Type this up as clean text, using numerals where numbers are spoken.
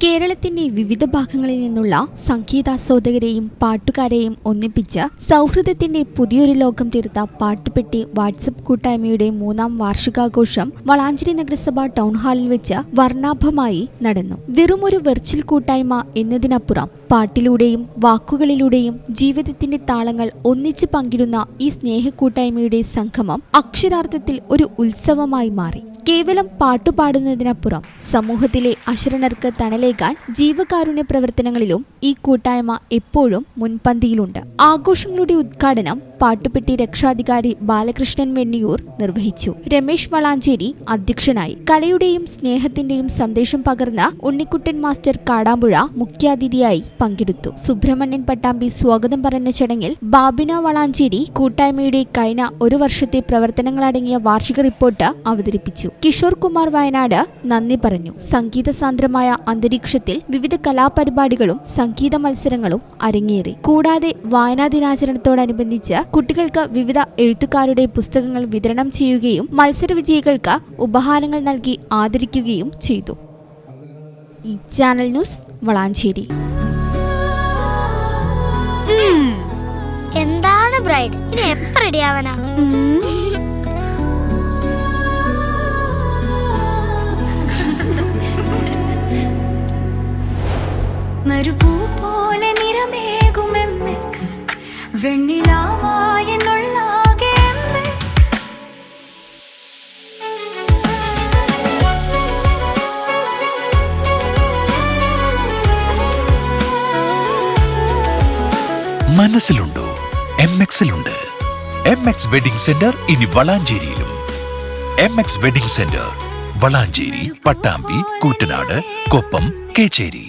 കേരളത്തിന്റെ വിവിധ ഭാഗങ്ങളിൽ നിന്നുള്ള സംഗീതാസ്വാദകരെയും പാട്ടുകാരെയും ഒന്നിപ്പിച്ച് സൗഹൃദത്തിന്റെ പുതിയൊരു ലോകം തീർത്ത പാട്ടുപെട്ടി വാട്സപ്പ് കൂട്ടായ്മയുടെ 3ാം വാർഷികാഘോഷം വളാഞ്ചേരി നഗരസഭ ടൗൺഹാളിൽ വെച്ച് വർണ്ണാഭമായി നടന്നു. വെറുമൊരു വെർച്വൽ കൂട്ടായ്മ എന്നതിനപ്പുറം പാട്ടിലൂടെയും വാക്കുകളിലൂടെയും ജീവിതത്തിന്റെ താളങ്ങൾ ഒന്നിച്ചു പങ്കിടുന്ന ഈ സ്നേഹക്കൂട്ടായ്മയുടെ സംഗമം അക്ഷരാർത്ഥത്തിൽ ഒരു ഉത്സവമായി മാറി. കേവലം പാട്ടുപാടുന്നതിനപ്പുറം സമൂഹത്തിലെ അശരണർക്ക് തണലേകാൻ ജീവകാരുണ്യ പ്രവർത്തനങ്ങളിലും ഈ കൂട്ടായ്മ എപ്പോഴും മുൻപന്തിയിലുണ്ട്. ആഘോഷങ്ങളുടെ ഉദ്ഘാടനം പാട്ടുപെട്ടി രക്ഷാധികാരി ബാലകൃഷ്ണൻ വെണ്ണിയൂർ നിർവഹിച്ചു. രമേശ് വളാഞ്ചേരി അധ്യക്ഷനായി. കലയുടെയും സ്നേഹത്തിന്റെയും സന്ദേശം പകർന്ന ഉണ്ണിക്കുട്ടൻ മാസ്റ്റർ കാടാമ്പുഴ മുഖ്യാതിഥിയായി പങ്കെടുത്തു. സുബ്രഹ്മണ്യൻ പട്ടാമ്പി സ്വാഗതം പറഞ്ഞ ചടങ്ങിൽ ബാബിന വളാഞ്ചേരി കൂട്ടായ്മയുടെ കഴിഞ്ഞ ഒരു വർഷത്തെ പ്രവർത്തനങ്ങളടങ്ങിയ വാർഷിക റിപ്പോർട്ട് അവതരിപ്പിച്ചു. കിഷോർ കുമാർ വയനാട് നന്ദി പറഞ്ഞു. സംഗീത സാന്ദ്രമായ അന്തരീക്ഷത്തിൽ വിവിധ കലാപരിപാടികളും സംഗീത മത്സരങ്ങളും അരങ്ങേറി. കൂടാതെ വായനാ ദിനാചരണത്തോടനുബന്ധിച്ച് കുട്ടികൾക്ക് വിവിധ എഴുത്തുകാരുടെ പുസ്തകങ്ങൾ വിതരണം ചെയ്യുകയും മത്സര വിജയികൾക്ക് ഉപഹാരങ്ങൾ നൽകി ആദരിക്കുകയും ചെയ്തു. ഈ ചാനൽ ന്യൂസ് വളാഞ്ചേരി. എന്താണ് ബ്രൈഡ്, ഇനി എപ്പോ റെഡിയാവനാ? മരുപൂ പോലെ നിറമേകും MX വെണ്ണിലാവായെന്നുള്ളാകെ MX. മനസ്സിലുണ്ടോ? MX-ലുണ്ട്. MX വെഡിംഗ് സെന്റർ ഇനി വളാഞ്ചേരിയിലും. MX wedding centre Valanchery, Pattambi, Koottanad, Koppam, Kecheri.